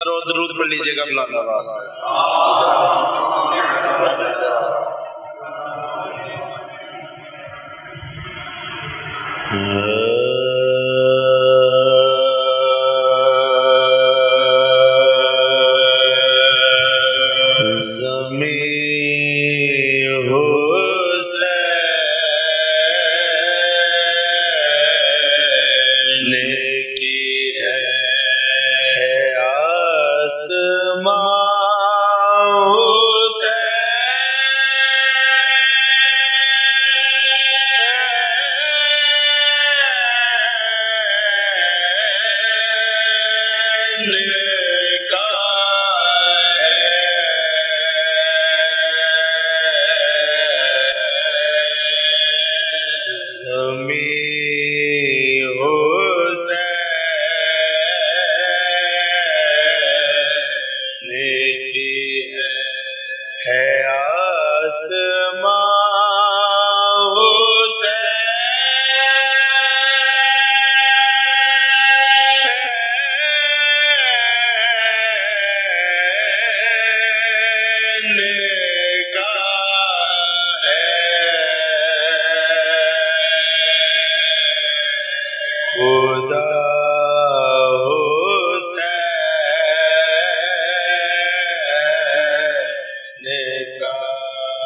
درود پڑھ لیجئے گا بلند آواز سے۔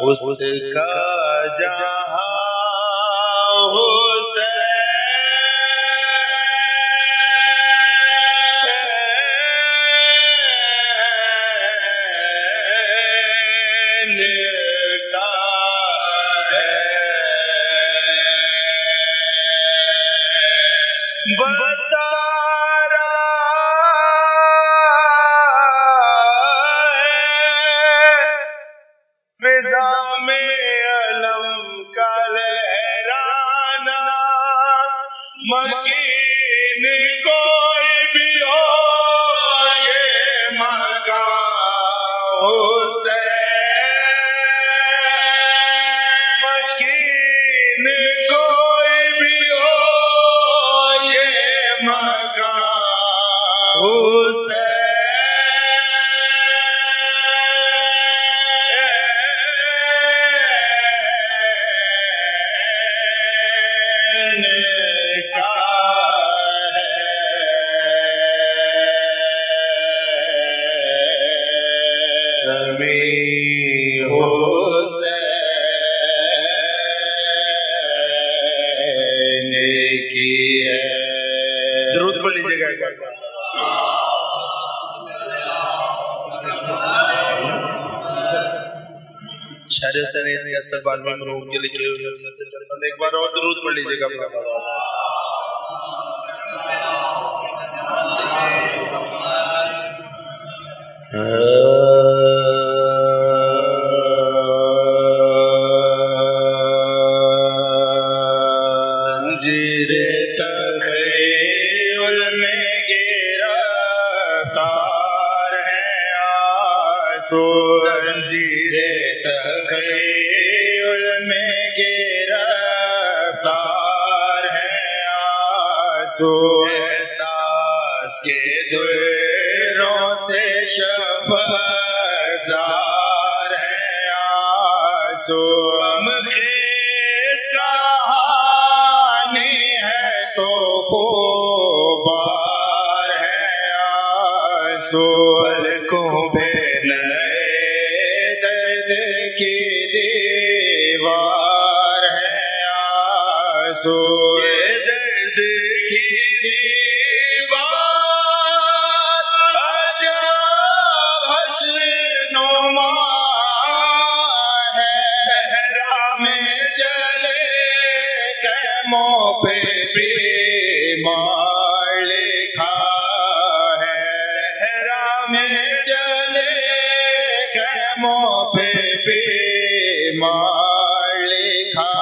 اس کا جہاں حسین کا ہے، بتا فضا میں علم کا لہرانا، مکین کوئی بھی ہو یہ مقام حسین، مکین کوئی بھی ہو یہ مقام حسین۔ درود پڑھ لیجئے گا ایک بار۔ شاعر حسین کے اثر بار میں مرحوم کے لکھے ہوئے نصیحت سے چند بند ایک بار اور درود پڑھ لیجئے گا بلند آواز سے۔ زنجیر تخیل میں گرفتار ہے آنسو، زنجیر تخیل میں گرفتار ہے آنسو، احساس کے دروں سے شفقتزار ہے آنسو، اس کہانی ہے تو خوبار ہے آنسو، پلکوں پہ نئے درد کی دیوار ہے آنسو، درد کی دیوار عجب حشر نما ہے، صحرا میں چلے خیموں پہ بیمار لکھا ہے، صحرا میں چلے خیموں پہ بیمار لکھا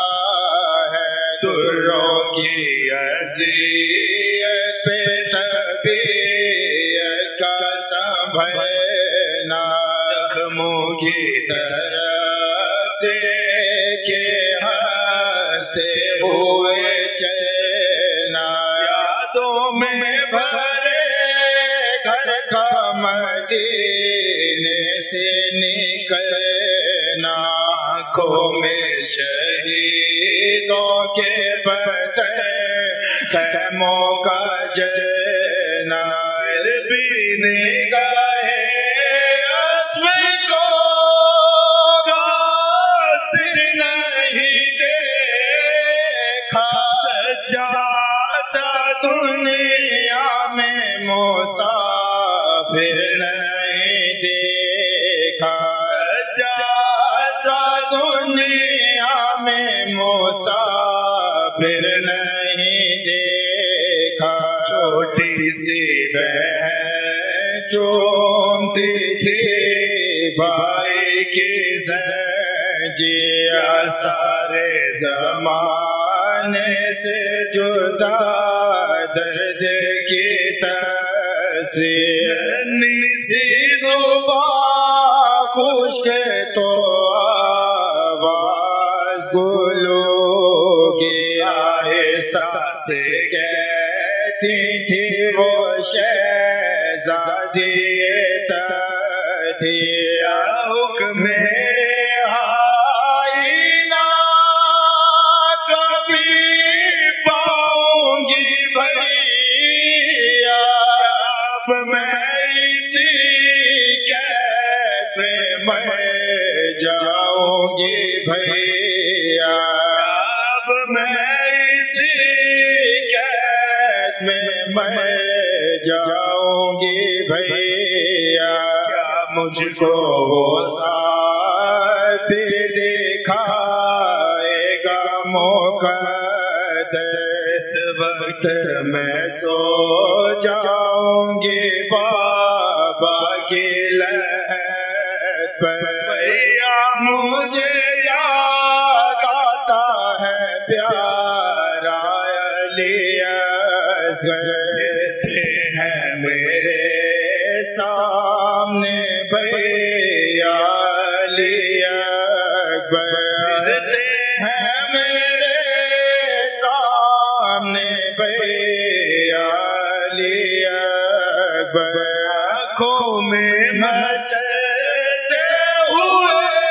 ہے، دروں کی اذیت پہ طبیعت کا سنبھلنا، زخموں کی طرف دیکھے ہنستے ہوئے چلنا، یادوں میں بھرے گھر کا مدینے سے نکلنا، آنکھوں میں شہیدوں کے بتے خیموں کا جلنا، پھر بھی نگاہے عزم کو قاصر نہیں دیکھا، سچا دنیا میں مسافر نہیں دیکھا، سچا دنیا میں مسافر نہیں دیکھا، چھوٹی سی بہن چومتی تھی بھائی کی زنجیر، سارے زمانے سے جدا درد کی تصویر، سی زبان خشک تو آواز گلو کی آہستہ سے کہتی تھی وہ شہزادی تدیا، حکم میرے آئینہ کبھی پاؤں گی بھیا، اب میں اسی قید میں مر جاؤں گی بھیا، اب میں اسی قید میں مر جاؤں گی بھیا، کیا مجھ کو وہ ساتھ دکھائے گا مقدر، اس وقت میں سو جاؤں گی بابا کی لحد پر، بھیا مجھے یاد آتا ہے پیارا علی اصغر، ہیں میرے سامنے بھیا علی اکبر، ہیں میرے سامنے بھیا علی اکبر، آنکھوں میں مچلتے ہوئے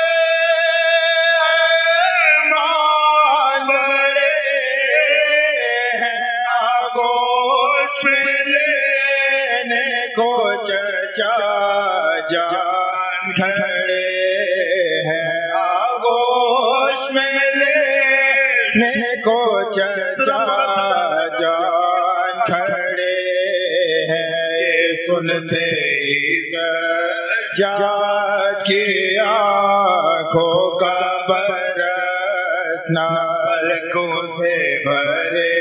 مان بڑے ہیں، آغوش میں لینے کو چچا جان کھڑے ہیں، آغوش میں لینے کو چچا جان کھڑے ہیں، سنتے ہی سجاد کی آنکھوں کا برسنا، پلکوں سے بھرے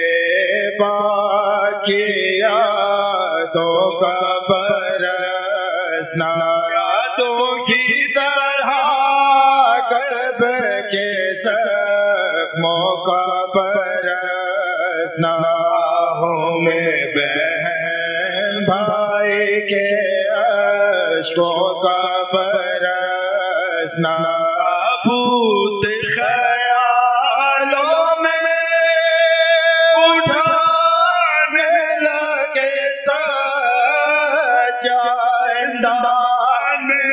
باقی یادوں کا برسنا، یادوں کی طرح قلب کے زخموں کا برسنا، آہوں میں بہن بھائی کے اشکوں کا برسنا، بھوت خیالوں میں اٹھانے لگے سجادان میں،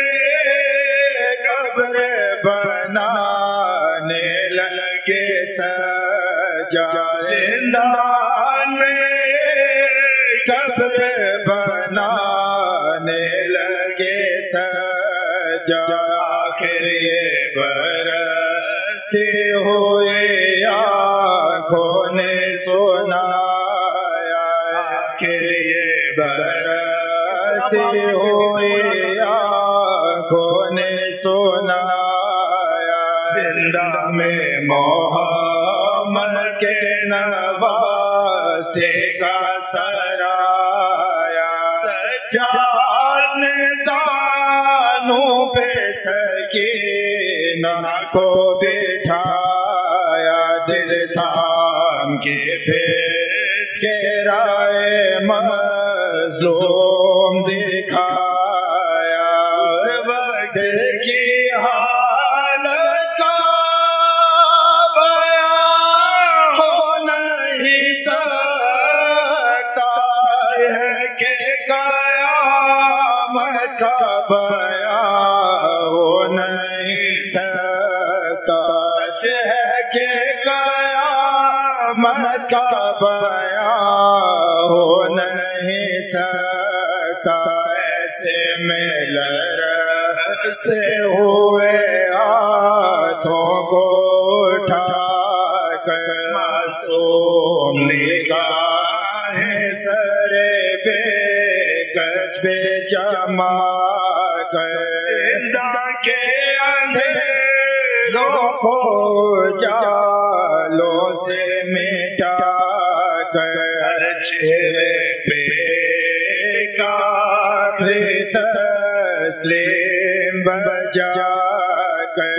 قبر بنانے لگے سجادان میں، قبر بنانے لگے سجاد، آخر یہ برستے ہوئے آنکھوں نے سنایا، آخر یہ برستے ہوئے آنکھوں نے سنایا، زندہ میں محمد کے نواسے کا سرایا، سجاد نے زانوں پہ سکینہ کو بٹھایا، دل تھام کے چہرائے مظلوم دکھایا، اس وقت کی حالت کا بیان ہو نہیں سکتا، ہے کہ قیامت کا بیان ہو نہیں سکتا، سچ ہے کہ قیامت کا بیان ہو نہیں سکتا، ایسے میں لرزتے ہوئے ہاتھوں کو اٹھا کر معصوم نگاہیں سر بے کس پہ جما کر زندہ کے اندھیروں کو جالوں سے مٹا کر ہر چہرے پہ کافر تسلیم بجا کر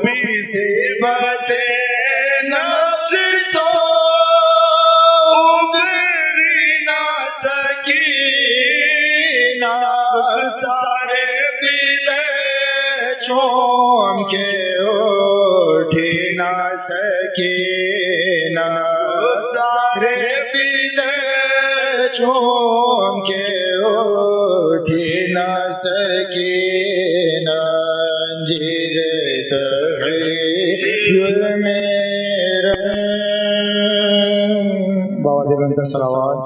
بھی صفت نفس تو ابری نہ سکینہ، سارے پیتے چھوم کے اٹھی نہ سکینہ، سارے پیتے چھوم کے اٹھی نہ سکینہ، انجیر تخیل میں بابا دیوبند صلوات